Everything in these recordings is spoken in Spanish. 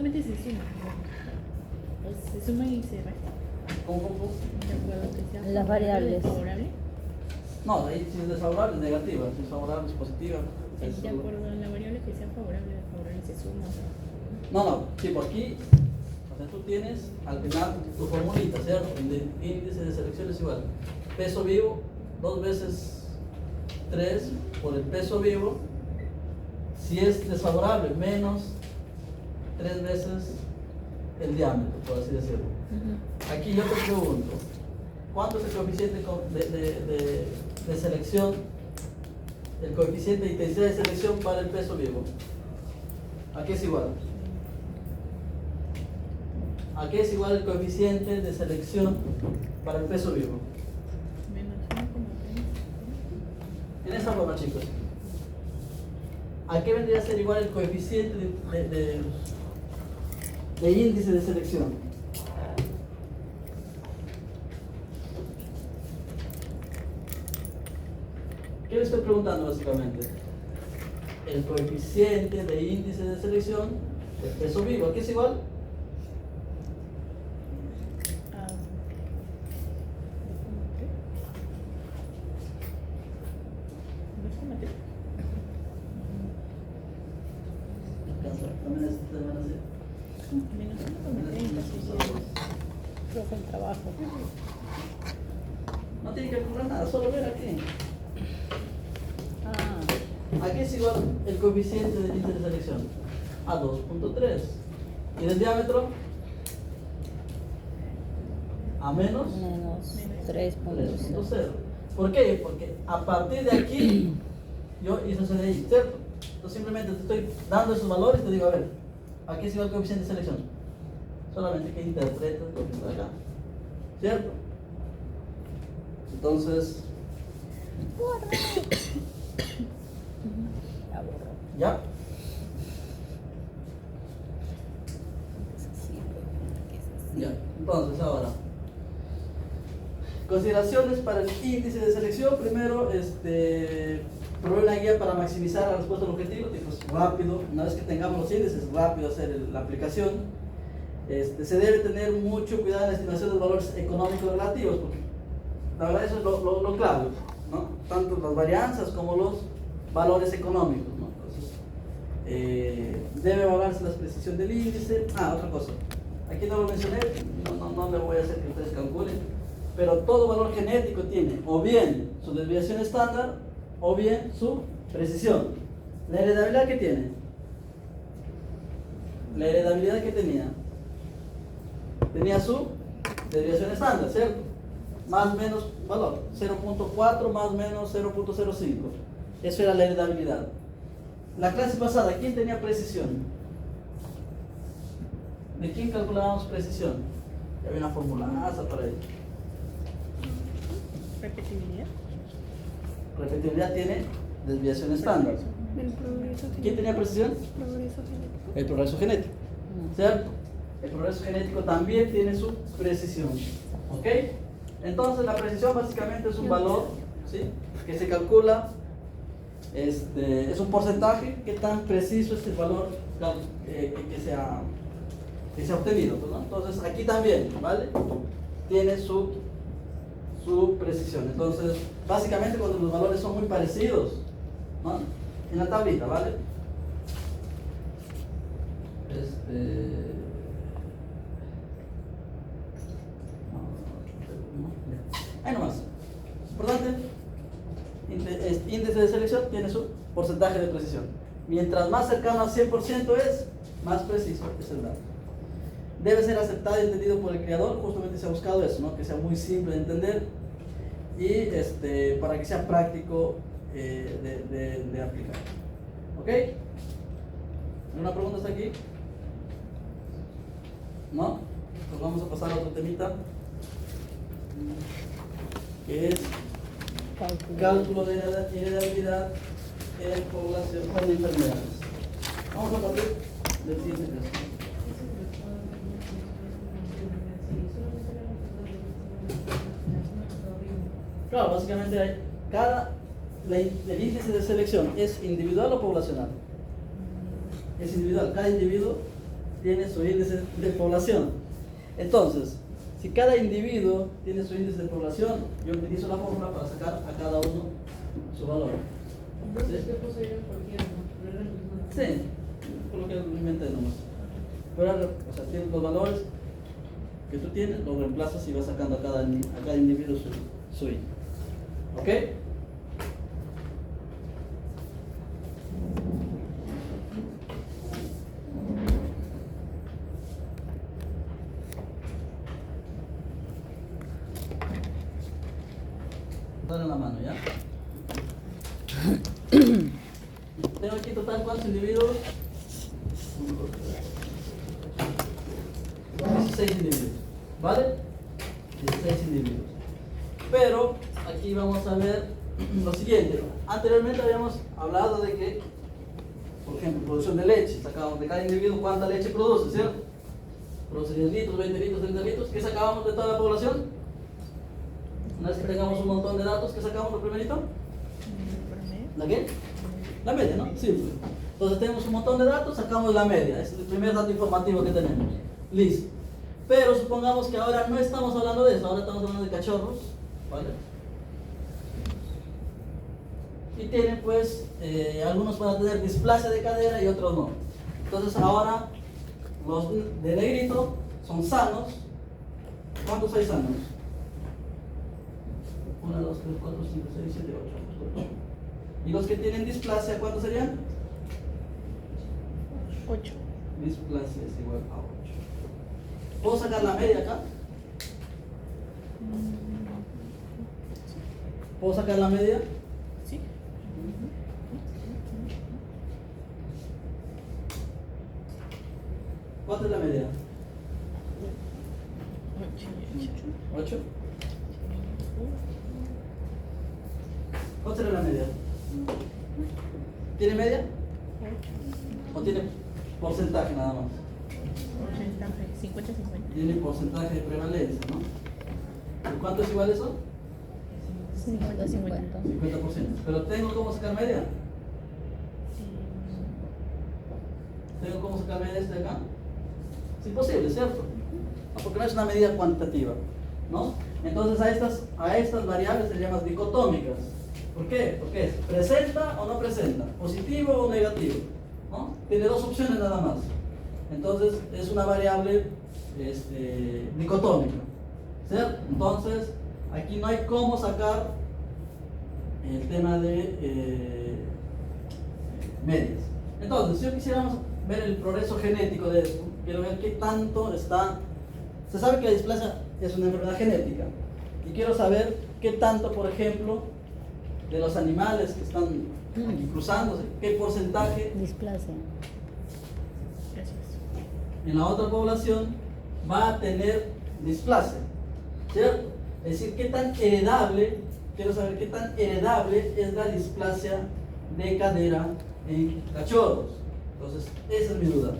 solamente se suma. Pues se suma y se resta. ¿Cómo? De acuerdo que sea Las variables. favorable. No, de ahí si es desfavorable es negativa, si es favorable es positiva. De acuerdo a la variable que sea favorable, la favorable se suma. No, tipo aquí, o sea, tú tienes al final tu formulita, ¿cierto? El índice de selección es igual. Peso vivo, 2 veces 3 por el peso vivo. Si es desfavorable, menos 3 veces el diámetro, por así decirlo. Aquí yo te pregunto, ¿cuánto es el coeficiente de selección, el coeficiente de intensidad de selección para el peso vivo? ¿A qué es igual? ¿A qué es igual el coeficiente de selección para el peso vivo? Menos 1,3. En esta forma, chicos. ¿A qué vendría a ser igual el coeficiente de índice de selección? ¿Qué le estoy preguntando básicamente? El coeficiente de índice de selección del peso vivo. ¿A qué es igual? Menos 1,30. Profe, el trabajo. No tiene que calcular nada, solo ver aquí. Ah, Aquí es igual el coeficiente de índice de selección a 2.3. ¿Y del diámetro? A menos menos 3.0. 3.0. ¿Por qué? Porque a partir de aquí yo hice eso de ahí, ¿cierto? Entonces simplemente te estoy dando esos valores y te digo, a ver, aquí es igual el coeficiente de selección. Solamente que interpretas lo que está acá, ¿cierto? Entonces, Ya borró. ¿ya? Ya, entonces ahora, consideraciones para el índice de selección. Primero, provee una guía para maximizar la respuesta al objetivo. Tipo, es rápido, una vez que tengamos los índices, es rápido hacer la aplicación. Se debe tener mucho cuidado en la estimación de los valores económicos relativos, porque la verdad eso es lo clave, ¿no? Tanto las varianzas como los valores económicos, ¿no? Entonces, debe evaluarse la precisión del índice. Otra cosa. Aquí no lo mencioné, no le voy a hacer que ustedes calculen, pero todo valor genético tiene o bien su desviación estándar o bien su precisión. ¿La heredabilidad qué tiene? La heredabilidad que tenía su desviación estándar, ¿cierto? Más o menos valor, 0.4 más o menos 0.05. Eso era la heredabilidad. La clase pasada, ¿quién tenía precisión? ¿De quién calculábamos precisión? Ya había una formulaza para ello. Repetibilidad. Repetibilidad tiene desviación estándar. El progreso genético. ¿Quién tenía precisión? Progreso genético. El progreso genético, ¿cierto? El progreso genético también tiene su precisión, ¿ok? Entonces la precisión básicamente es un valor, ¿sí?, que se calcula, es un porcentaje, qué tan preciso es el valor que se ha obtenido, ¿no? Entonces aquí también, ¿vale? Tiene su precisión. Entonces básicamente cuando los valores son muy parecidos, ¿no?, en la tablita, ¿vale? Ahí nomás. Importante, índice de selección tiene su porcentaje de precisión. Mientras más cercano al 100% es, más preciso es el dato. Debe ser aceptado y entendido por el creador. Justamente se ha buscado eso, ¿no?, que sea muy simple de entender y para que sea práctico de aplicar. ¿Ok? ¿Alguna pregunta hasta aquí? ¿No? Pues vamos a pasar a otro temita, que es cálculo de heredabilidad en población con enfermedades. Vamos a partir del siguiente caso. Claro, básicamente el índice de selección es individual o poblacional. Es individual, cada individuo tiene su índice de población. Entonces, si cada individuo tiene su índice de población, yo utilizo la fórmula para sacar a cada uno su valor. Entonces, ¿qué puse yo cualquiera? ¿No? Sí, por lo que lo inventé nomás. Pero, o sea, tienes los valores que tú tienes, los reemplazas y vas sacando a cada individuo su índice. ¿Ok? Dale la mano, ¿ya? Tengo aquí total cuántos individuos. 16 individuos, ¿vale? 16 individuos. Pero aquí vamos a ver lo siguiente. Anteriormente habíamos hablado de que, por ejemplo, producción de leche. Sacábamos de cada individuo cuánta leche produce, ¿cierto? Produce 10 litros, 20 litros, 30 litros. ¿Qué sacábamos de toda la población? Una vez que tengamos un montón de datos, ¿qué sacamos lo primerito? ¿La qué? La media, ¿no? Simple. Entonces tenemos un montón de datos, sacamos la media. Ese es el primer dato informativo que tenemos. Listo. Pero supongamos que ahora no estamos hablando de eso, ahora estamos hablando de cachorros, ¿vale? Y tienen pues, algunos van a tener displasia de cadera y otros no. Entonces ahora los de negrito son sanos. ¿Cuántos hay sanos? 1, 2, 3, 4, 5, 6, 7, 8. ¿Y los que tienen displasia cuántos serían? 8. Displasia es igual a 8. ¿Puedo sacar la media acá? ¿Puedo sacar la media? Sí. ¿Cuánto es la media? 8. ¿Cuánto será la media? ¿Tiene media? 8. ¿O tiene porcentaje nada más? Porcentaje, 50-50. Tiene porcentaje de prevalencia, ¿no? ¿Y cuánto es igual eso? 50-50. 50%. ¿Pero tengo cómo sacar media? ¿Tengo cómo sacar media de este de acá? Es imposible, ¿cierto? No, porque no es una medida cuantitativa, ¿no? Entonces a estas variables se llaman dicotómicas. ¿Por qué? Porque es presenta o no presenta, positivo o negativo, ¿no? Tiene dos opciones nada más. Entonces es una variable dicotómica, ¿cierto? Entonces aquí no hay cómo sacar el tema de medias. Entonces, si yo quisiéramos ver el progreso genético de esto, quiero ver qué tanto está. Se sabe que la displasia es una enfermedad genética y quiero saber qué tanto, por ejemplo, de los animales que están aquí cruzándose, qué porcentaje Displasia. Gracias. en la otra población va a tener displasia, ¿cierto? Es decir, qué tan heredable, quiero saber qué tan heredable es la displasia de cadera en cachorros. Entonces, esa es mi duda.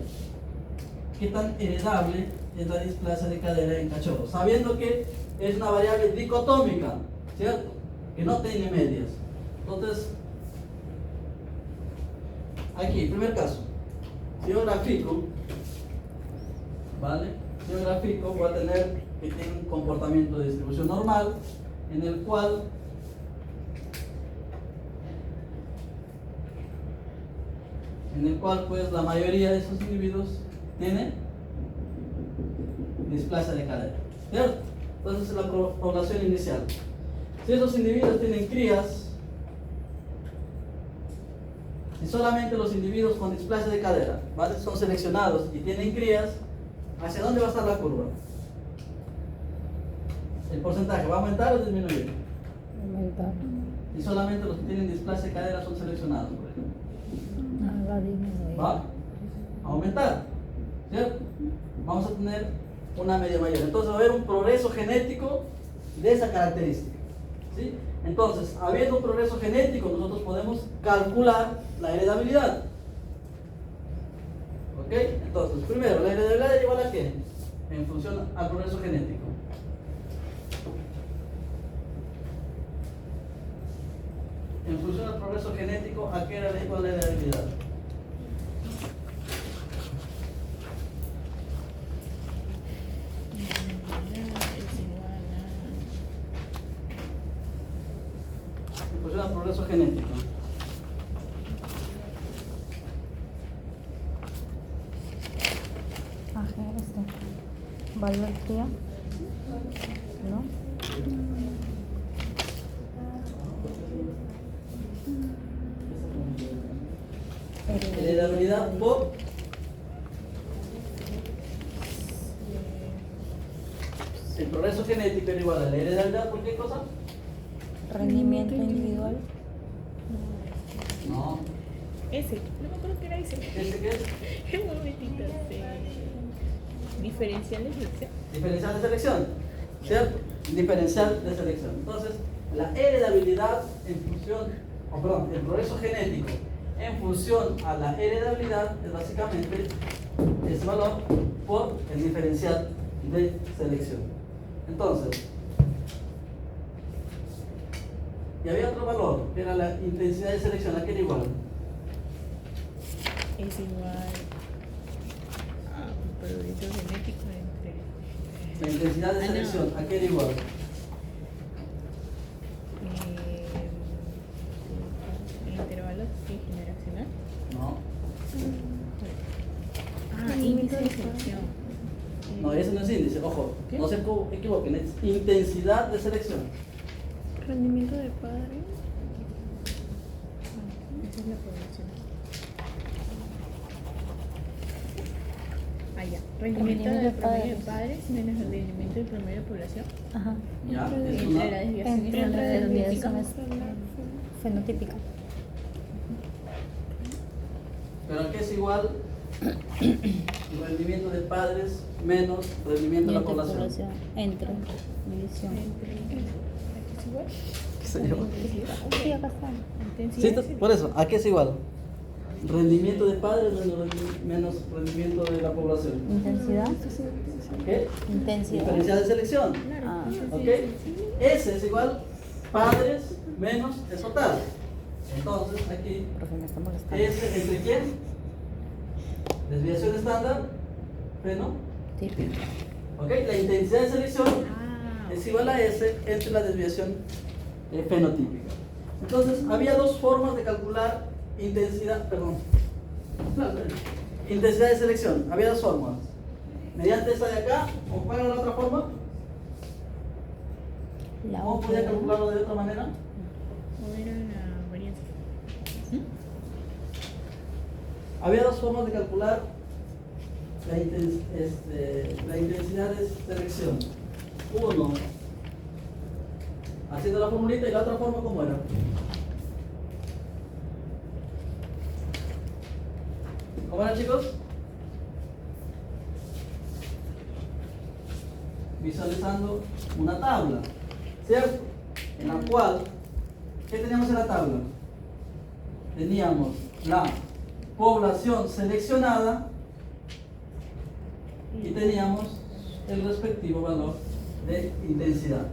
¿Qué tan heredable es la displasia de cadera en cachorros? Sabiendo que es una variable dicotómica, ¿cierto? Que no tiene medias. Entonces, aquí, primer caso, si yo grafico, ¿vale? Si yo grafico, voy a tener que tiene un comportamiento de distribución normal, en el cual pues la mayoría de esos individuos tiene displasia de cadera, ¿cierto? Entonces es la población inicial. Si esos individuos tienen crías, si solamente los individuos con displasia de cadera, ¿vale?, son seleccionados y tienen crías, ¿hacia dónde va a estar la curva? ¿El porcentaje va a aumentar o disminuir? Aumentar. Y solamente los que tienen displasia de cadera son seleccionados, por ejemplo. Va a disminuir. ¿Va? A aumentar, ¿cierto? Vamos a tener una media mayor. Entonces va a haber un progreso genético de esa característica, ¿sí? Entonces, habiendo un progreso genético, nosotros podemos calcular la heredabilidad. ¿Ok? Entonces, primero, la heredabilidad es igual a ¿qué? En función al progreso genético. En función al progreso genético, ¿a qué era igual la heredabilidad? en función al progreso genético. Ajá, Valverde, ¿no? Heredabilidad por el progreso genético era igual a la heredabilidad por qué cosa? Rendimiento individual. No. Ese, no me acuerdo que era ese. ¿Ese qué es? Un momentito. Diferencial de selección. Diferencial de selección, ¿cierto? Diferencial de selección. Entonces, la heredabilidad en función, o perdón, el progreso genético en función a la heredabilidad es básicamente ese valor por el diferencial de selección. Entonces, y había otro valor, que era la intensidad de selección, ¿a qué era igual? Es igual a un progreso genético entre La intensidad de no. selección, ¿a qué era igual? intervalos generacional. No, Índice de selección. no, ese no es índice, ojo, ¿Qué? no se equivoquen, es intensidad de selección. Rendimiento de padre. Esa es la población. Ya. Rendimiento del promedio de padres menos el rendimiento del promedio de población. Ajá. Ya, es Entre una. la desviación Entre la fenotípica. desviación fenotípica. Pero ¿a qué es igual el rendimiento de padres menos rendimiento de la población? Entre división. Aquí es igual. ¿Qué sé yo? Sí, acá está. Intensidad de Sí, por eso, ¿a qué es igual? Rendimiento de padres menos rendimiento de la población. Intensidad. ¿Qué? Intensidad. Diferencial de selección. Claro. Ah. ¿Ok? S es igual padres menos el total. Entonces, aquí, Profe, me está molestando. S entre quién? Desviación estándar, ¿no? Típico. ¿Ok? La intensidad de selección Ah, es igual a S entre la desviación fenotípica. Entonces, había dos formas de calcular intensidad, perdón, intensidad de selección. Había dos formas. Mediante esta de acá, o cuál era la otra forma, La ¿cómo podía otra. calcularlo de otra manera? o era la varianza. Había dos formas de calcular la intensidad de selección. Uno, haciendo la formulita, y la otra forma, ¿cómo era? ¿Cómo era, chicos? Visualizando una tabla, ¿cierto? En la cual, ¿qué teníamos en la tabla? Teníamos la población seleccionada y teníamos el respectivo valor de intensidad.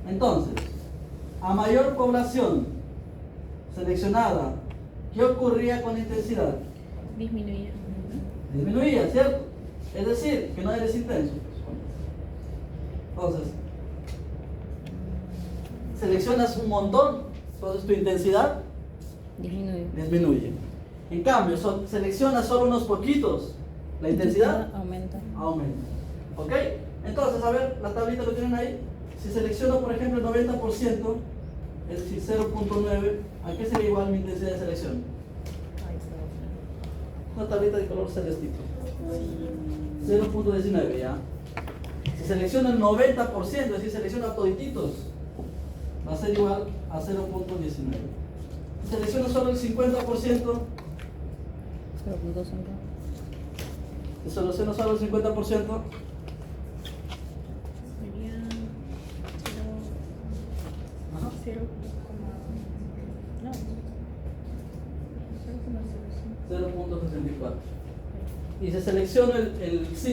Entonces, a mayor población seleccionada, ¿qué ocurría con la intensidad? Disminuía. Disminuía, ¿cierto? Es decir, que no eres intenso. Entonces, seleccionas un montón, entonces tu intensidad Disminuye. disminuye. En cambio, seleccionas solo unos poquitos, la intensidad aumenta. aumenta. ¿Ok? Entonces, a ver, la tablita lo tienen ahí. Si selecciono, por ejemplo, el 90%, es decir, 0.9, ¿a qué sería igual mi intensidad de selección? Una tablita de color celestito. 0.19, ¿ya? Si selecciono el 90%, es decir, selecciono a todititos, va a ser igual a 0.19. Si selecciono solo el 50%, 0.5. si selecciono solo el 50%, Sería 0, ajá, 0, no, 0,05. 0.64. Y si selecciono el 5%, Ahí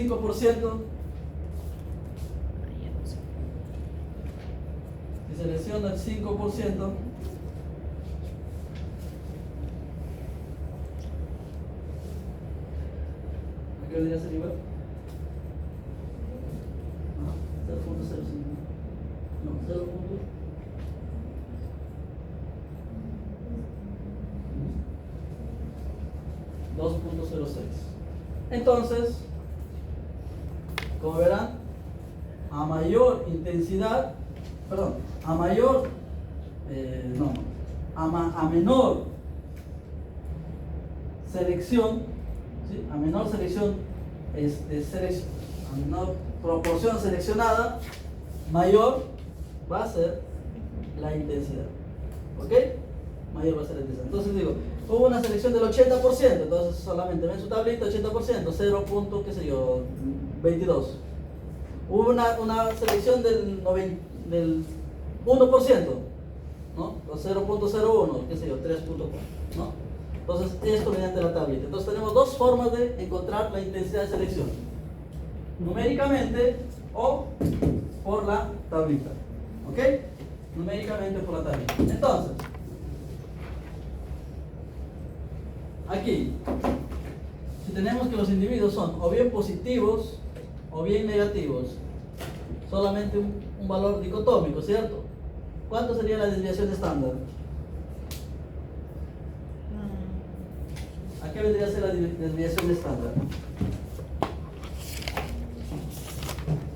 ya no sé. si selecciono el 5%, ¿a qué debería ser igual? Ajá, 0.05. No, 0. 2.06. Entonces, como verán, a mayor intensidad, perdón, a mayor, a menor selección, ¿sí? A menor selección, a menor proporción seleccionada, mayor va a ser la intensidad. ¿Ok? Mayor va a ser la intensidad. Entonces digo, hubo una selección del 80%, entonces solamente ven su tablita, 80%, 0. Qué sé yo, 22. Hubo una selección del 1%, ¿no? O 0.01, qué sé yo, 3.4, ¿no? Entonces, esto mediante la tablita. Entonces, tenemos dos formas de encontrar la intensidad de selección: numéricamente o por la tablita. ¿Ok? Numéricamente por la tablita. Entonces, aquí, si tenemos que los individuos son o bien positivos o bien negativos, solamente un valor dicotómico, ¿cierto? ¿Cuánto sería la desviación estándar? ¿A qué vendría a ser la desviación estándar?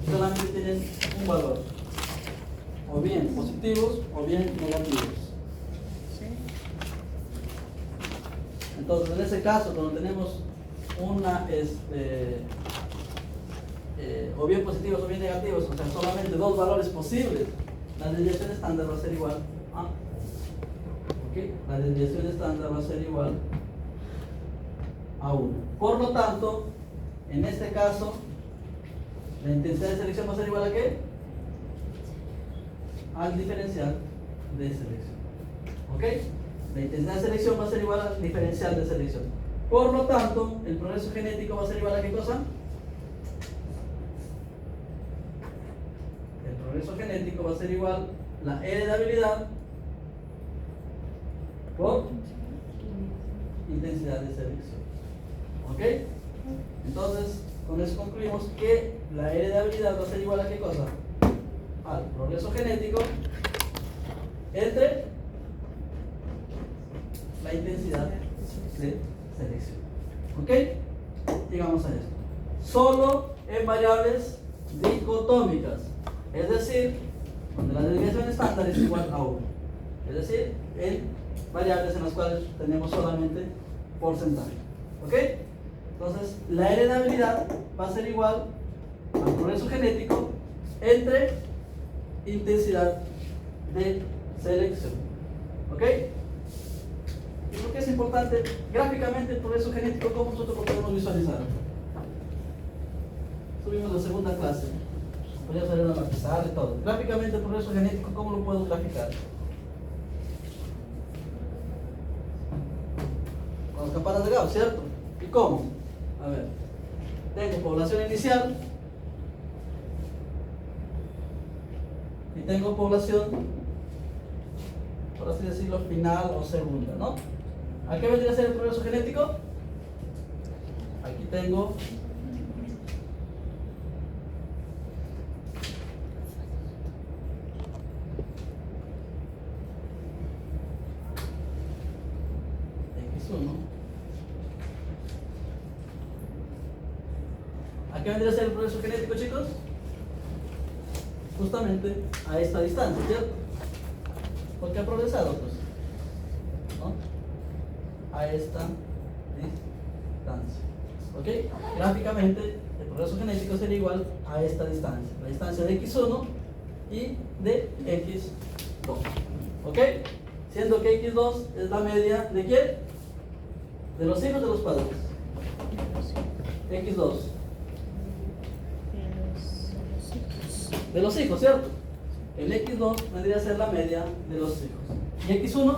Solamente tienen un valor, o bien positivos o bien negativos. Entonces, en ese caso, cuando tenemos una, o bien positivos o bien negativos, o sea, solamente dos valores posibles, la desviación estándar va a ser igual a, ¿ok? La desviación estándar va a ser igual a 1. Por lo tanto, en este caso, la intensidad de selección va a ser igual a ¿qué? Al diferencial de selección. ¿Ok? La intensidad de selección va a ser igual al diferencial de selección. Por lo tanto, el progreso genético va a ser igual a ¿qué cosa? El progreso genético va a ser igual la heredabilidad por intensidad de selección. ¿Ok? Entonces, con eso concluimos que la heredabilidad va a ser igual a ¿qué cosa? Al progreso genético entre la intensidad de selección. ¿Ok? Llegamos a esto. Solo en variables dicotómicas, es decir, donde la desviación estándar es igual a 1. Es decir, en variables en las cuales tenemos solamente porcentaje. ¿Ok? Entonces, la heredabilidad va a ser igual al progreso genético entre intensidad de selección. ¿Ok? ¿Y por qué es importante gráficamente el progreso genético? ¿Cómo nosotros lo podemos visualizar? Subimos la segunda clase. Podríamos hacer una pizarra y todo. Gráficamente el progreso genético, ¿cómo lo puedo graficar? Con las campanas de Gauss, ¿cierto? ¿Y cómo? A ver, tengo población inicial y tengo población, por así decirlo, final o segunda, ¿no? ¿A qué vendría a ser el progreso genético? Aquí tengo X1. ¿A qué vendría a ser el progreso genético, chicos? Justamente a esta distancia, ¿cierto? ¿Por qué ha progresado? Pues, ¿no? A esta distancia. ¿Ok? Gráficamente, el progreso genético sería igual a esta distancia. La distancia de X1 y de X2. ¿Ok? Siendo que X2 es la media ¿de quién? De los hijos de los padres. X2. De los hijos, ¿cierto? El X2 vendría a ser la media de los hijos. Y X1,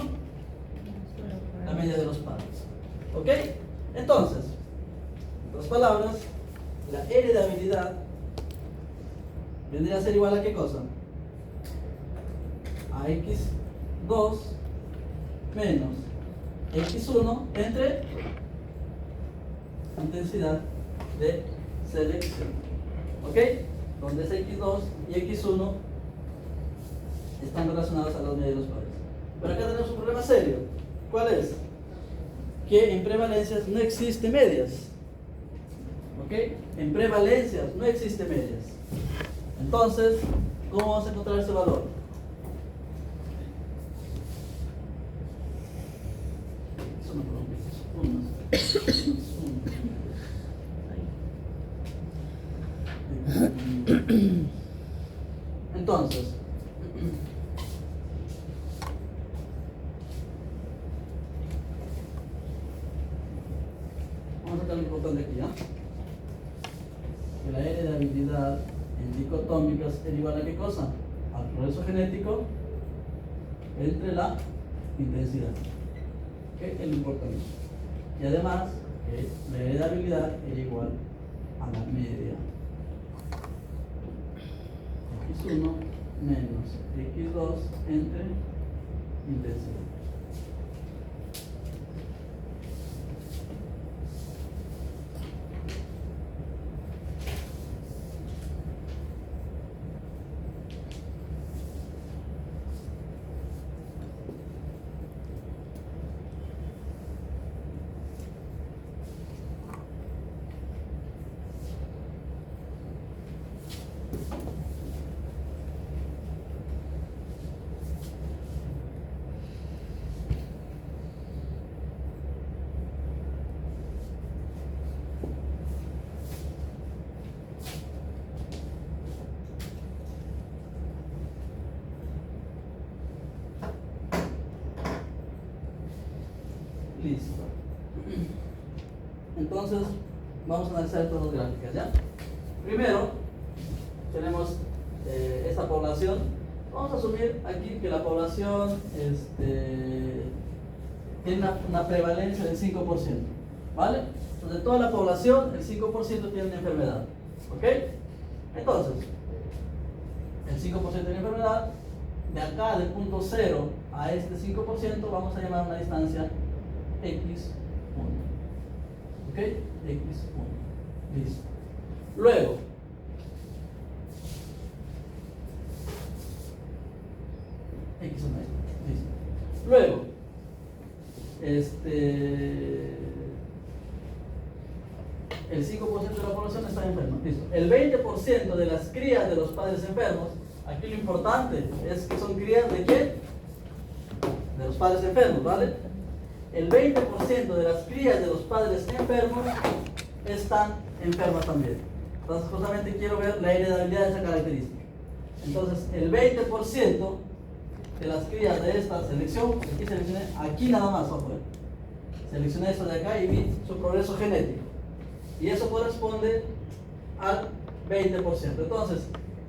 la media de los padres. ¿Ok? Entonces, en otras palabras, la heredabilidad vendría a ser igual a ¿qué cosa? A X2 menos X1 entre intensidad de selección. ¿Ok? Donde es X2 y X1 están relacionados a la unidad de los padres. Pero acá tenemos un problema serio. ¿Cuál es? que en prevalencias no existe medias. ¿Ok? En prevalencias no existe medias. Entonces, ¿cómo vamos a encontrar ese valor? Eso no Entonces, vamos a sacar lo importante aquí, ¿ya? Que la heredabilidad en dicotómicas es igual a ¿qué cosa? Al progreso genético entre la intensidad. ¿Ok? Es lo importante. Y además, que la heredabilidad es igual a la media. X1 menos X2 entre intensidad. Listo. Entonces, vamos a analizar estas dos gráficas, ¿ya? Primero, tenemos esta población. Vamos a asumir aquí que la población tiene una prevalencia del 5%, ¿vale? Entonces, de toda la población, el 5% tiene una enfermedad, ¿ok? Entonces, el 5% tiene enfermedad. De acá, del punto 0 a este 5%, vamos a llamar una distancia X1. ¿Ok? X1. Listo. Luego, X1. Listo. Luego, el 5% de la población está enferma. Listo. El 20% de las crías de los padres enfermos, aquí lo importante es que son crías de quién? De los padres enfermos, ¿vale? El 20% de las crías de los padres enfermos están enfermas también. Entonces, justamente quiero ver la heredabilidad de esa característica. Entonces, el 20% de las crías de esta selección, aquí seleccioné, aquí nada más, ojo, seleccioné esto de acá y vi su progreso genético. Y eso corresponde al 20%. Entonces,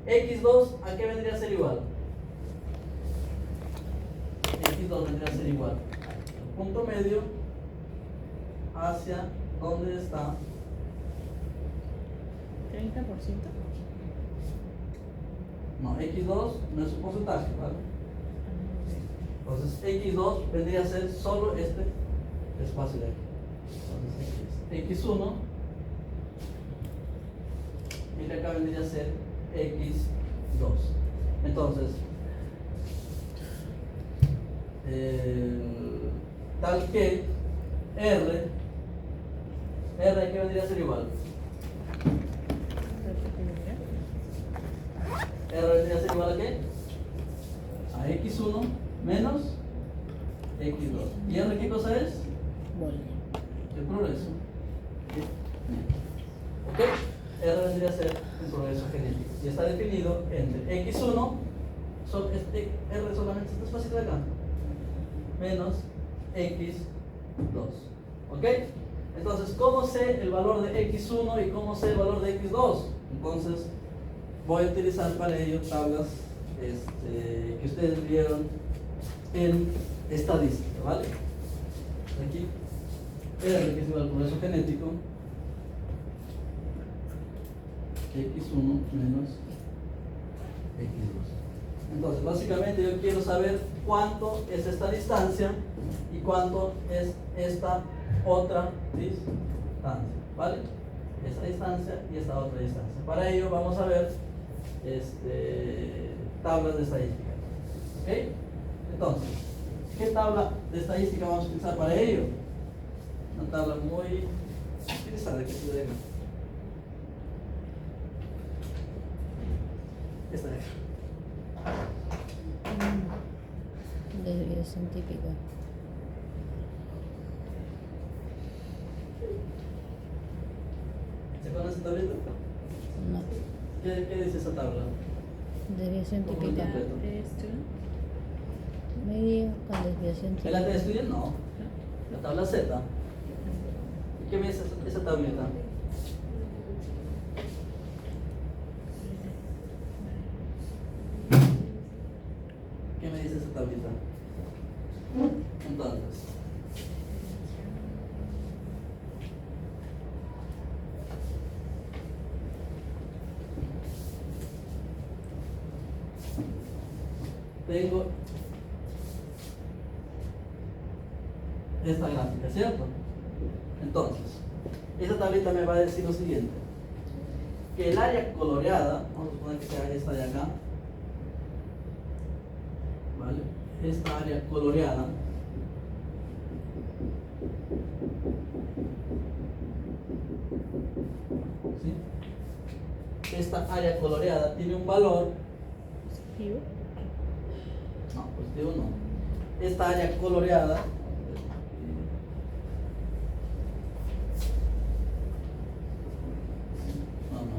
X2, ¿a qué vendría a ser igual? X2 vendría a ser igual al punto medio hacia donde está 30%. No, X2 no es un porcentaje, ¿vale? Entonces X2 vendría a ser solo este espacio de aquí. Entonces X1 y de acá vendría a ser X2. Entonces, tal que R que vendría a ser igual. R vendría a ser igual a qué? A X1 menos X2. ¿Y R qué cosa es? El progreso. ¿Ok? R vendría a ser un progreso genético. Y está definido entre X1, R solamente este espacio de acá, menos X2. ¿Ok? Entonces, ¿cómo sé el valor de X1 y cómo sé el valor de X2? Entonces, voy a utilizar para ello tablas que ustedes vieron en estadística, ¿vale? Aquí, R que es igual al progreso genético, X1 menos X2. Entonces, básicamente yo quiero saber cuánto es esta distancia y cuánto es esta otra distancia, ¿vale? Esta distancia y esta otra distancia. Para ello vamos a ver tablas de estadística. ¿Ok? Entonces, ¿qué tabla de estadística vamos a utilizar para ello? Una tabla muy utilizada que se deja. Esta de acá. Desviación típica. ¿Se conoce esta tablita? No. ¿Qué dice esa tabla? Desviación ¿Cómo típica. lo La de esto, Medio con desviación ¿Es la típica. de estudio? No. La tabla Z. ¿Qué me dice esa tablita? ¿Qué me dice esa tablita? Entonces, tengo esta gráfica, ¿cierto? Entonces, esta tablita me va a decir lo siguiente: que el área coloreada, vamos a suponer que sea esta de acá, ¿vale? Esta área coloreada ¿sí? Esta área coloreada tiene un valor, positivo. no, positivo no. Esta área coloreada no, no.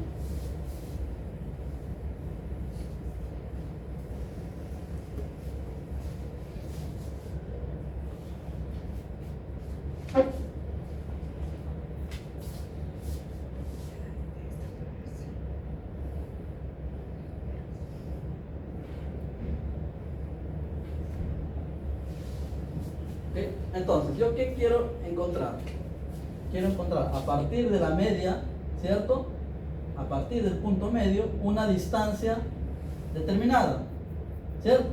¿Ok? Entonces, ¿yo qué quiero encontrar? Quiero encontrar a partir de la media, ¿cierto? A partir del punto medio, una distancia determinada, ¿cierto?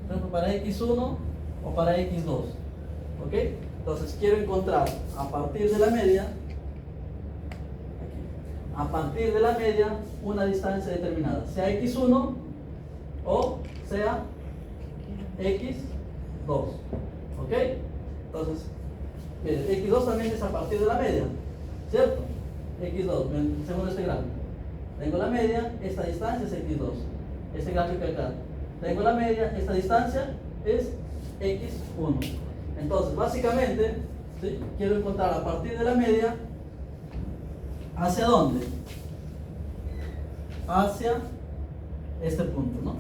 Por ejemplo, para x1 o para x2, ¿ok? Entonces, quiero encontrar a partir de la media, a partir de la media, una distancia determinada, sea x1 o sea x2, ¿ok? Entonces, miren, x2 también es a partir de la media, ¿cierto? x2, según este gráfico. Tengo la media, esta distancia es x2. Este gráfico acá. Tengo la media, esta distancia es x1. Entonces, básicamente, ¿sí? Quiero encontrar a partir de la media, ¿hacia dónde? Hacia este punto, ¿no?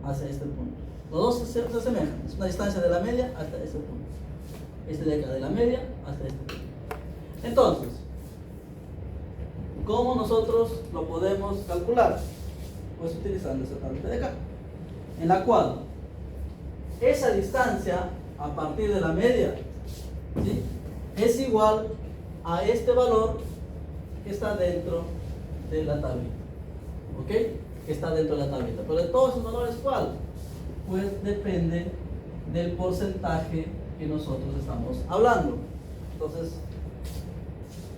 Hacia este punto. Los dos se asemejan. Es una distancia de la media hasta este punto. Este de acá, de la media hasta este punto. Entonces, ¿cómo nosotros lo podemos calcular? Pues utilizando esta tablita de acá, en la cual esa distancia a partir de la media, ¿sí?, es igual a este valor que está dentro de la tablita, ¿ok? Que está dentro de la tablita. Pero de todos esos valores, ¿cuál? Pues depende del porcentaje que nosotros estamos hablando. Entonces,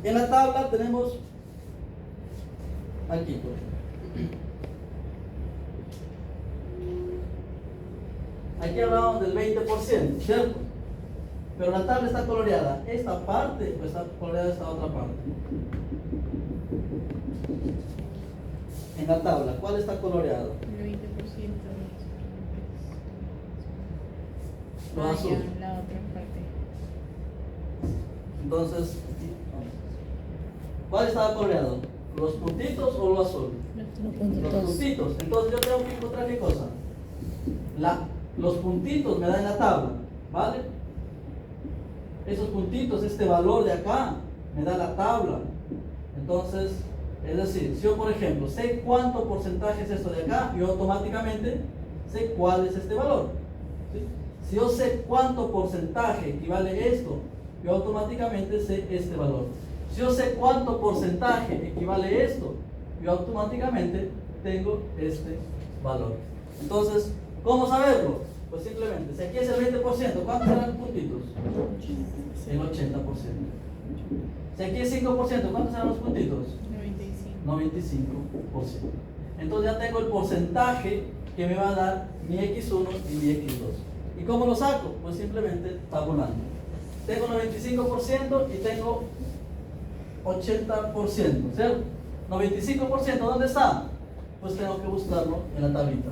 en la tabla tenemos aquí, por ejemplo. Aquí hablamos del 20%, ¿cierto? Pero la tabla está coloreada. Esta parte, pues está coloreada esta otra parte. En la tabla, ¿cuál está coloreado? El 20%. Lo azul. La otra parte. Entonces, ¿cuál estaba coloreado? ¿Los puntitos o lo azul? Los Los puntitos. puntitos. Entonces yo tengo que encontrar qué cosa. Los puntitos me dan en la tabla, ¿vale? Esos puntitos, este valor de acá, me da la tabla. Entonces, es decir, si yo por ejemplo sé cuánto porcentaje es esto de acá, yo automáticamente sé cuál es este valor, ¿sí? Si yo sé cuánto porcentaje equivale esto, yo automáticamente sé este valor. Si yo sé cuánto porcentaje equivale esto, yo automáticamente tengo este valor. Entonces, ¿cómo saberlo? Pues simplemente, si aquí es el 20%, ¿cuántos serán los puntitos? El 80%. Si aquí es 5%, ¿cuántos serán los puntitos? 95. 95%. Entonces ya tengo el porcentaje que me va a dar mi x1 y mi x2. ¿Y cómo lo saco? Pues simplemente tabulando. tengo 95% y tengo 80%, ¿cierto? 95%, ¿dónde está? Pues tengo que buscarlo en la tablita.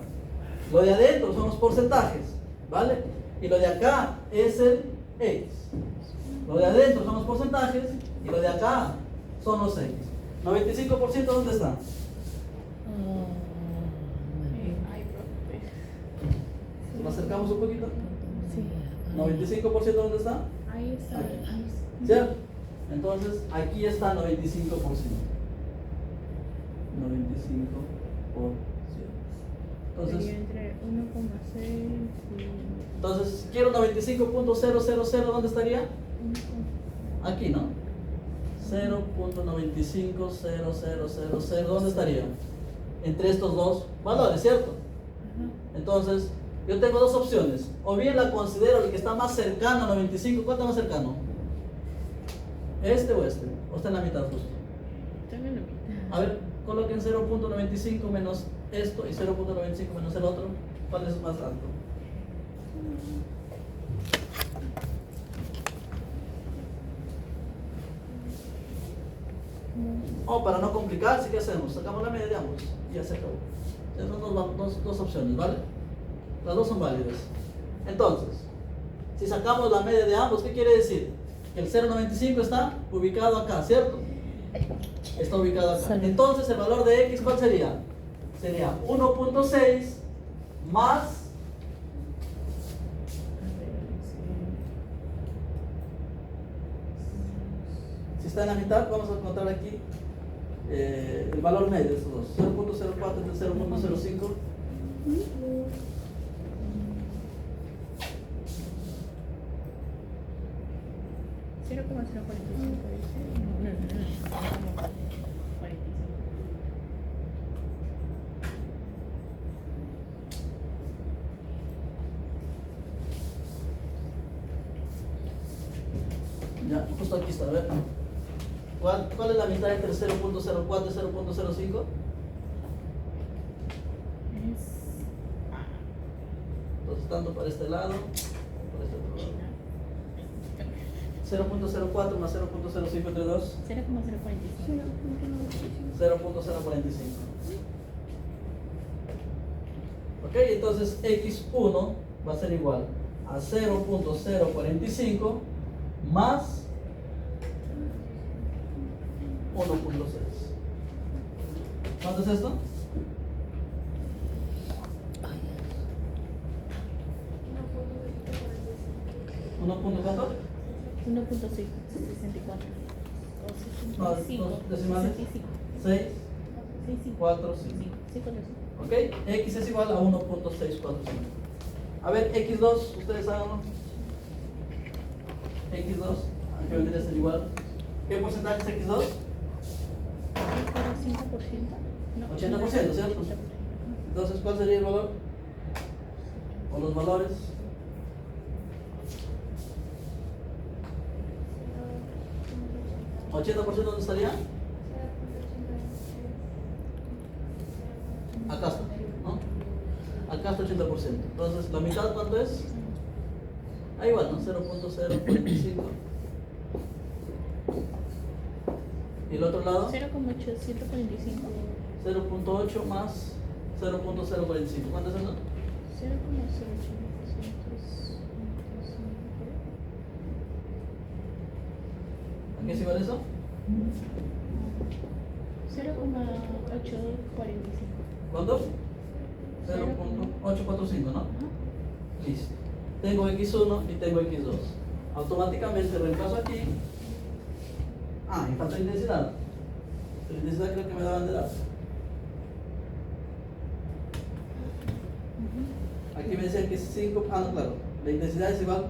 Lo de adentro son los porcentajes, ¿vale? Y lo de acá es el X. Lo de adentro son los porcentajes y lo de acá son los X. 95%, ¿dónde está? Ay, profe. ¿Nos acercamos un poquito? Sí. 95%, ¿dónde está? Ahí está. Aquí. Ahí está. ¿Cierto? Entonces, aquí está 95%. 95%. Entonces, Sería entre 1,6 y entonces, quiero 95.000, ¿dónde estaría? Aquí, ¿no? 0.950000, ¿dónde estaría? Entre estos dos valores, ¿cierto? Entonces, yo tengo dos opciones. O bien la considero el que está más cercano a 95. ¿Cuál está más cercano? ¿Este o este? ¿O está en la mitad justo? Tengo la mitad. A ver, coloquen 0.95 menos esto y 0.95 menos el otro. ¿Cuál es más alto? O para no complicarse, ¿qué hacemos? Sacamos la media de ambos y ya se acabó. Esas son dos opciones, ¿vale? Las dos son válidas. Entonces, si sacamos la media de ambos, ¿qué quiere decir? Que el 0.95 está ubicado acá, ¿cierto? Está ubicado acá. Salud. Entonces, el valor de X, ¿cuál sería? Sería 1.6 más... Si está en la mitad, vamos a encontrar aquí el valor medio de estos dos. 0.04 entre 0.05. ¿0,045 dice? No. 0,45. Ya, justo aquí está, a ver. ¿Cuál es la mitad entre 0.04 y 0.05? Entonces, tanto para este lado, para este otro lado. 0.04 más 0.05 entre 2, 0,045. 0.045. Ok, entonces X1 va a ser igual a 0.045 más 1.6. ¿Cuánto es esto? ¿1.4? 1,64. No, O 65. dos decimales. 65. 6, 65. 4, 5. 5. ¿Ok? X es igual a 1.645. A ver, X2, ustedes háganlo. X2, aquí vendría a ser igual. ¿Qué porcentaje es X2? 5%. No. 80%, ¿cierto? Entonces, ¿cuál sería el valor? O los valores. ¿80% dónde estaría? Acá está, ¿no? Acá está 80%. Entonces, ¿la mitad cuánto es? Ahí igual, ¿no? 0.045. ¿Y el otro lado? 0,845. 0.8 más 0.045. ¿Cuánto es eso? 0,08. ¿A qué es igual eso? 0,845. ¿Cuánto? 0.845, ¿no? Listo. Tengo X1 y tengo X2. Automáticamente reemplazo aquí. Ah, y falta intensidad. La intensidad creo que me daban de dar. Aquí me decían que es 5. Ah, no, claro. La intensidad es igual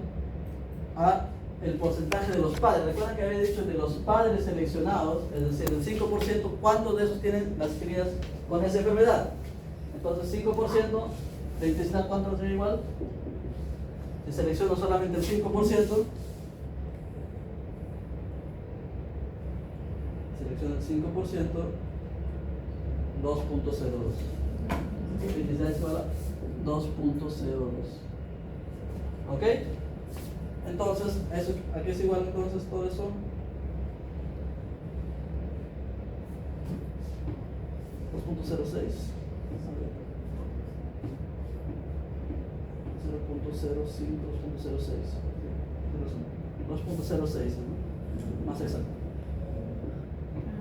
a el porcentaje de los padres. Recuerdan que había dicho de los padres seleccionados, es decir, el 5%, ¿cuántos de esos tienen las crías con esa enfermedad? Entonces, 5% de intensidad, ¿cuánto sería igual? Si selecciono solamente el 5%, selecciono el 5%, 2.02. La intensidad es igual a 2.02. ¿Ok? Entonces, eso, aquí es igual, entonces todo eso. .06 0.05, 2.06, ¿no? Más exacto.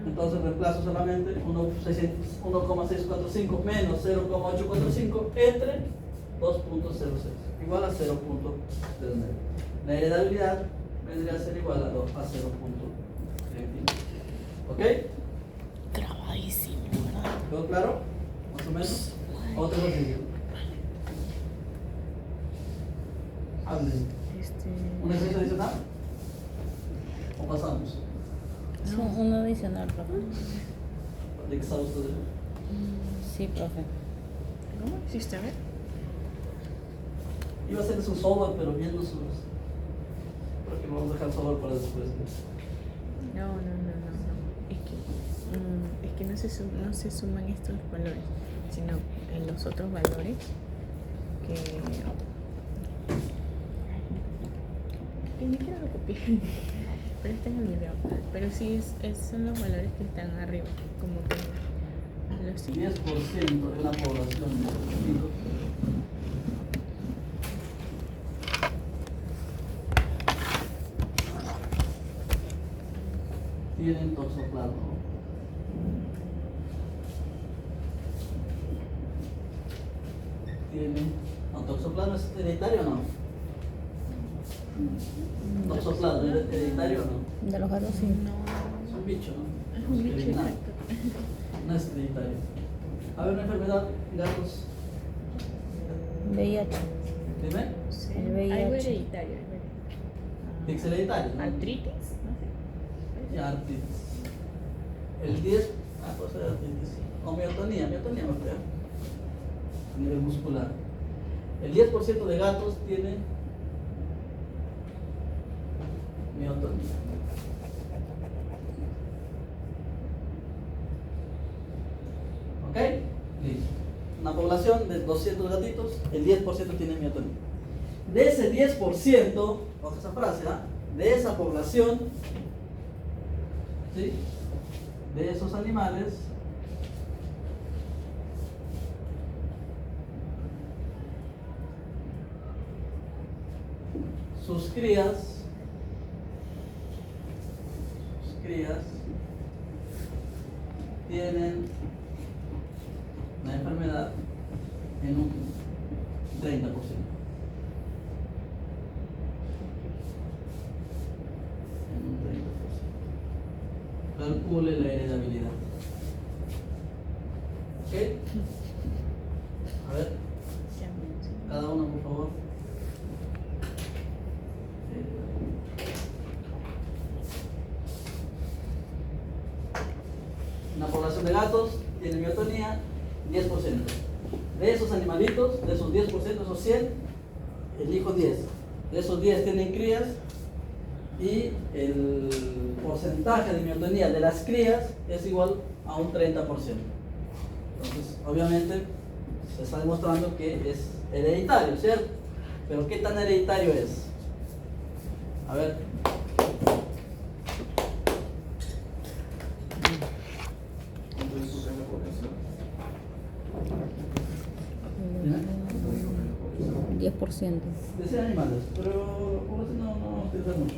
Entonces reemplazo solamente 1,645 menos 0,845 entre 2.06, igual a 0.39. La heredabilidad vendría a ser igual a 0.31. ¿Ok? Grabadísimo, ¿verdad? ¿Todo claro? ¿Más o menos? Otro ejercicio. Hablen. ¿Un ejercicio adicional? ¿O pasamos? Es un adicional, profe. ¿De qué sabe usted? Sí, profe. ¿Cómo hiciste? A ver. Iba a hacer su software, pero viendo sus. Porque vamos a dejar el software para después. No. Es que no se suman estos valores, sino en los otros valores que ni siquiera lo copié, pero está en el video. Pero sí son los valores que están arriba, como que los 10% de la población de Estados Unidos tienen toxoplasma. ¿Toxoplasma es hereditario o no? ¿Toxoplasma es hereditario o no? De los gatos, sí. Es un bicho, ¿no? es un bicho, Hereditario. exacto. No es hereditario. A ver, una enfermedad en gatos. VIH. Dime. Sí. El VIH. Algo hereditario. ¿Es hereditario? ¿no? Artritis, no sé. Y artritis. El 10, puede ser artritis. O miotonía me creo. A nivel muscular. El 10% de gatos tiene miotonía. ¿Ok? Listo. Una población de 200 gatitos, el 10% tiene miotonía. De ese 10%, ojo esa frase, de esa población, ¿sí? De esos animales, sus crías tienen la enfermedad en un 30%. En un 30%. Calcule la heredabilidad. ¿Ok? A ver, cada uno, por favor. Una población de gatos tiene miotonía 10%. De esos animalitos, de esos 10%, esos 100, elijo 10. De esos 10 tienen crías y el porcentaje de miotonía de las crías es igual a un 30%. Entonces, obviamente, se está demostrando que es hereditario, ¿cierto? Pero ¿qué tan hereditario es? A ver. ¿Ya? 10%. De 100 animales, pero por eso no piensa mucho.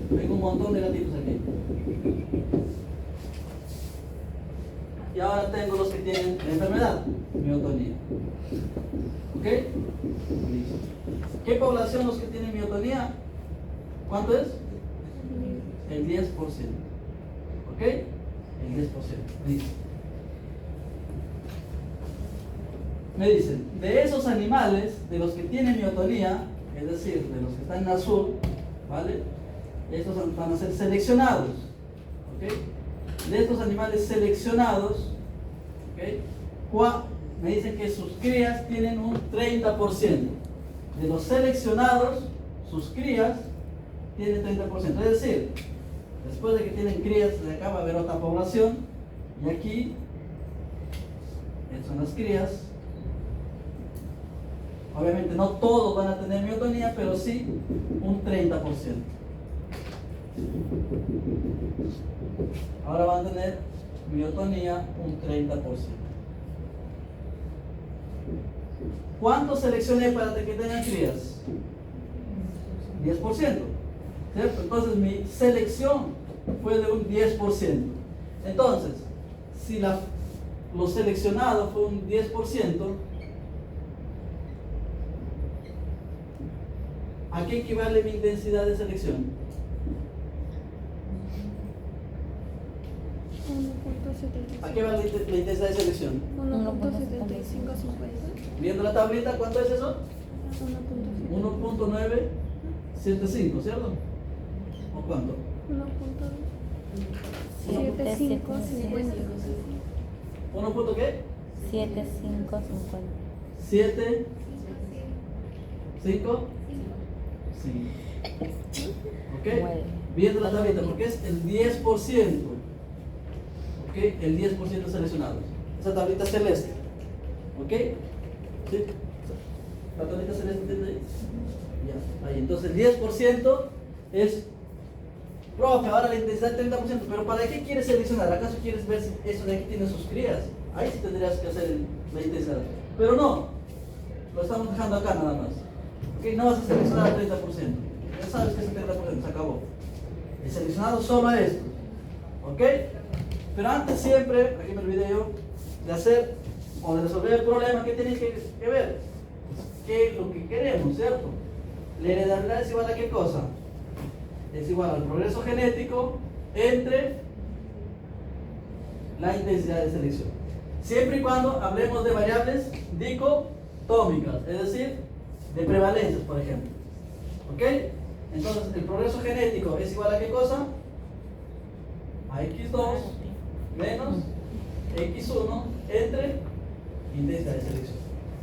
Tengo un montón de negativos aquí. Y ahora tengo los que tienen la enfermedad, miotonía. ¿Ok? Listo. ¿Qué población los que tienen miotonía? ¿Cuánto es? El 10%. ¿Ok? El 10%. Listo. Me dicen, de esos animales, de los que tienen miotonía, es decir, de los que están en azul, ¿vale? Estos van a ser seleccionados. ¿Ok? De estos animales seleccionados, ¿ok? Me dicen que sus crías tienen un 30%. De los seleccionados, sus crías tienen 30%. Es decir, después de que tienen crías, de acá va a haber otra población. Y aquí, estas son las crías. Obviamente no todos van a tener miotonía, pero sí un 30%. Ahora van a tener miotonía un 30%. ¿Cuánto seleccioné para que tengan crías? 10%. ¿Cierto? Entonces mi selección fue de un 10%. Entonces, si lo seleccionado fue un 10%, ¿a qué equivale mi intensidad de selección? 1.75. ¿A qué vale la intensidad de selección? 1.7550. Viendo la tablita, ¿cuánto es eso? 1.975, ¿cierto? ¿O cuánto? 1.7550. ¿1 punto qué? 7550. 7, 5, 5. ¿Ok? Bueno. Viendo la tablita, porque es el 10%. ¿Ok? El 10% seleccionados. Esa tablita celeste. ¿Ok? ¿Sí? ¿La tablita celeste entiende ahí? Ya, ahí. Entonces el 10% es, profe, ahora la intensidad es 30%. Pero ¿para qué quieres seleccionar? ¿Acaso quieres ver si eso de aquí tiene sus crías? Ahí sí tendrías que hacer la intensidad. Pero no, lo estamos dejando acá nada más. ¿Ok? No vas a seleccionar al 30%. Ya sabes que es el 30%, se acabó. He seleccionado solo a esto. ¿Ok? Pero antes siempre, aquí me olvidé yo, de hacer o de resolver el problema, ¿qué tiene que ver? ¿Qué es lo que queremos, cierto? La heredabilidad es igual a qué cosa? Es igual al progreso genético entre la intensidad de selección. Siempre y cuando hablemos de variables dicotómicas, es decir, de prevalencias, por ejemplo. ¿Ok? Entonces, el progreso genético es igual a qué cosa? A x2 menos x1 entre intensidad de selección.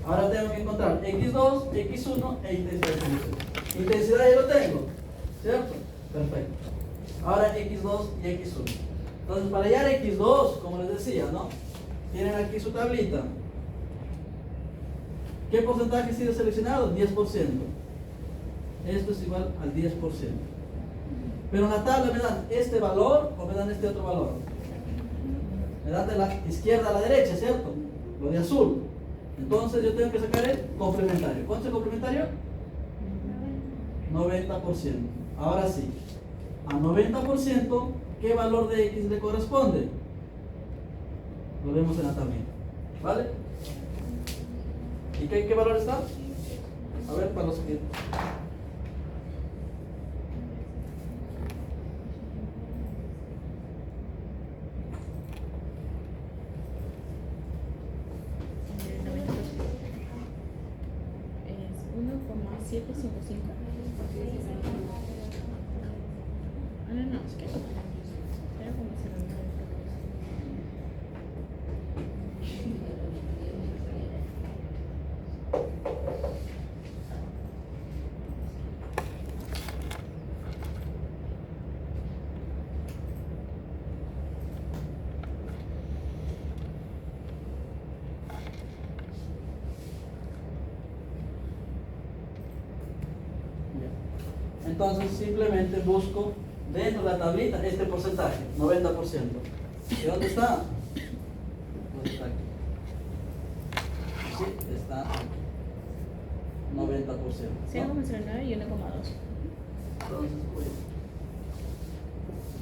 Ahora tengo que encontrar x2, x1 e intensidad de selección. Intensidad ya lo tengo, ¿cierto? Perfecto. Ahora x2 y x1. Entonces, para hallar x2, como les decía, ¿no? Tienen aquí su tablita. ¿Qué porcentaje ha sido seleccionado? 10%. Esto es igual al 10%. Pero en la tabla me dan este valor o me dan este otro valor. Me dan de la izquierda a la derecha, ¿cierto? Lo de azul. Entonces yo tengo que sacar el complementario. ¿Cuánto es el complementario? 90%. Ahora sí. A 90%, ¿qué valor de x le corresponde? Lo vemos en la tablita. ¿Vale? ¿Y qué valor está? A ver, para los que... Es 1,755. Ah, no, es que era como 0,9. Entonces simplemente busco dentro de la tablita este porcentaje, 90%. ¿Y dónde está? Pues está aquí. Sí, está aquí. 0,09 y 1,2. Entonces, pues,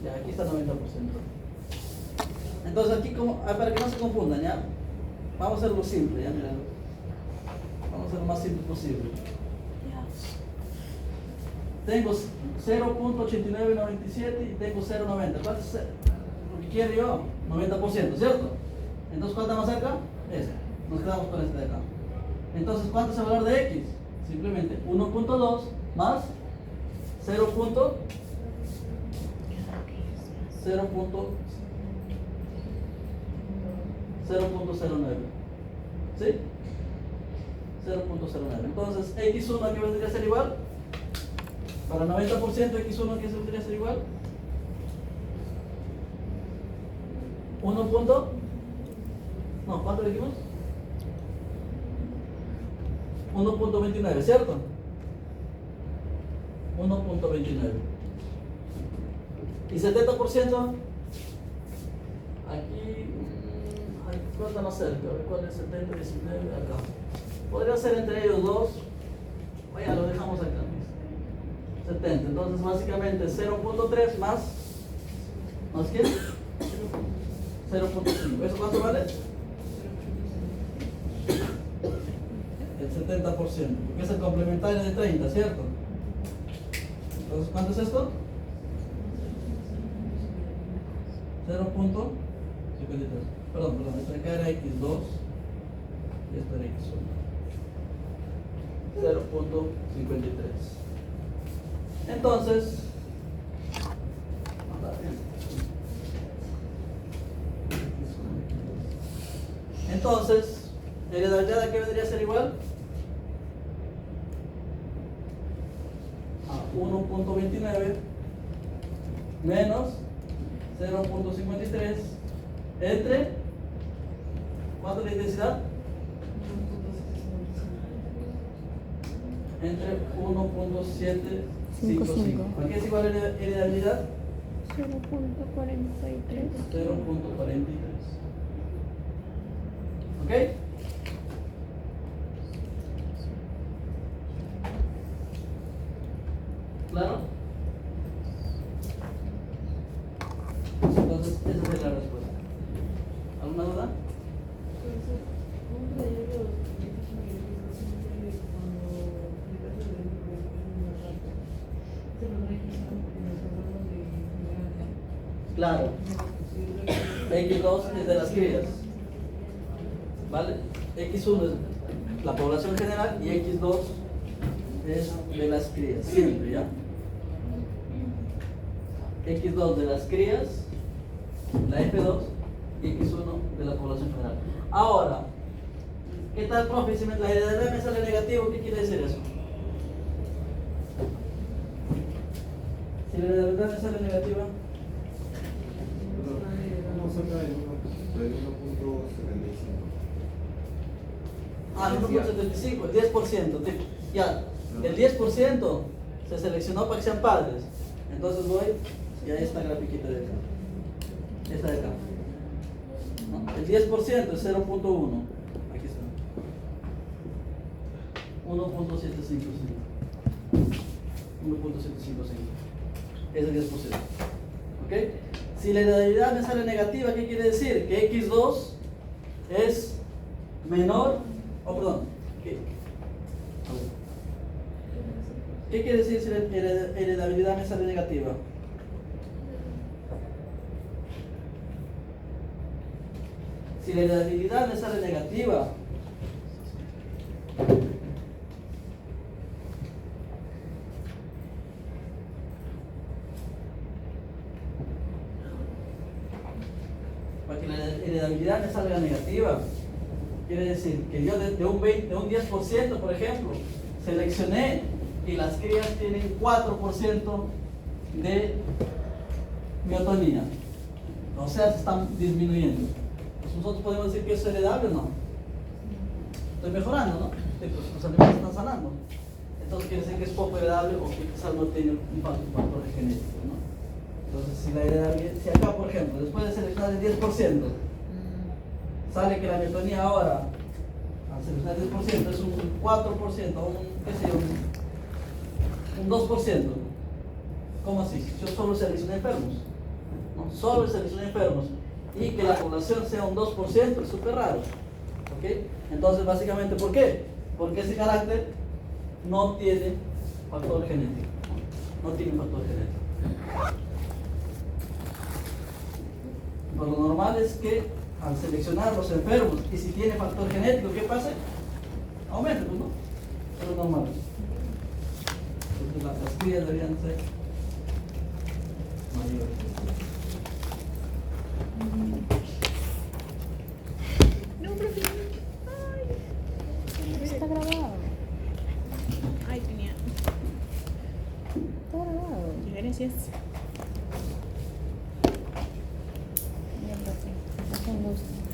ya aquí está 90%. Entonces aquí, para que no se confundan, ¿ya? Vamos a hacerlo simple, ¿ya? Mira. Vamos a hacer lo más simple posible. Tengo 0.8997 y tengo 0.90. ¿Cuánto es lo que quiero yo? 90%, ¿cierto? Entonces, ¿cuánto más cerca? Este. Nos quedamos con este de acá. Entonces, ¿cuánto es el valor de X? Simplemente 1.2 más 0.09. ¿Sí? 0.09. Entonces, X1 aquí vendría a ser igual. Para 90% X1 aquí vendría a ser igual. 1. No, ¿cuánto le dijimos? 1.29, ¿cierto? 1.29. ¿Y 70%? Aquí, ¿cuál está más cerca? ¿Cuál es 70, 19? Acá. Podría ser entre ellos dos. Vaya, lo dejamos acá. 70. Entonces, básicamente 0.3 más. ¿Más qué? 0.5. ¿Eso cuánto vale? El 70%. Porque es el complementario de 30, ¿cierto? Entonces, ¿cuánto es esto? 0.53. Perdón, esta acá era X2 y esta era X1. 0.53. Entonces, heredabilidad ¿a qué vendría a ser igual? A 1.29 menos 0.53 entre, ¿cuánto es la intensidad? Entre 1.755. ¿A qué es igual heredabilidad? 0.43. 0.43. ¿Ok? ¿Claro? Entonces, esa es la respuesta. ¿Alguna duda? Claro. X2 es de las crías. ¿Vale? X1 es la población general y X2 es de las crías. Siempre, ¿ya? X2 de las crías, la F2 y X1 de la población general. Ahora, ¿qué tal, profe? Si la heredabilidad me sale negativo, ¿qué quiere decir eso? Si la heredabilidad me sale negativa, Vamos acá del 1.75. el 1.75, el 10%. Ya, el 10% se seleccionó para que sean padres. Entonces voy y ahí está la grafiquita de acá. Esta de acá. ¿No? El 10% es 0.1. Aquí está. 1.755. 1.755. Es el 10%. ¿Ok? Si la heredabilidad me sale negativa, ¿qué quiere decir? Que X2 es menor, ¿qué quiere decir si la heredabilidad me sale negativa? Si la heredabilidad me sale negativa, para que la heredabilidad me salga negativa, quiere decir que yo de un 10%, por ejemplo, seleccioné y las crías tienen 4% de miotonía. O sea, se están disminuyendo. Pues nosotros podemos decir que eso es heredable o no. Estoy mejorando, ¿no? Pues los animales están sanando. Entonces quiere decir que es poco heredable o que quizás no tiene un factor genético, ¿no? Entonces, si acá, por ejemplo, después de seleccionar el 10%, sale que la miotonía ahora al seleccionar 10% es un 4%, qué sé yo, un 2%. ¿Cómo así? Yo solo seleccioné enfermos, ¿no? Solo seleccioné enfermos y que la población sea un 2% es súper raro. ¿Ok? Entonces, básicamente, ¿por qué? Porque ese carácter no tiene factor genético. No tiene factor genético. Pues lo normal es que al seleccionar los enfermos y si tiene factor genético, ¿qué pasa? Aumenta, pues no. Es lo normal. Entonces las crías deberían ser mayores. No, profe. Está grabado. Ay, tenía. Está grabado. Gracias. Ya pasé. Es un gusto.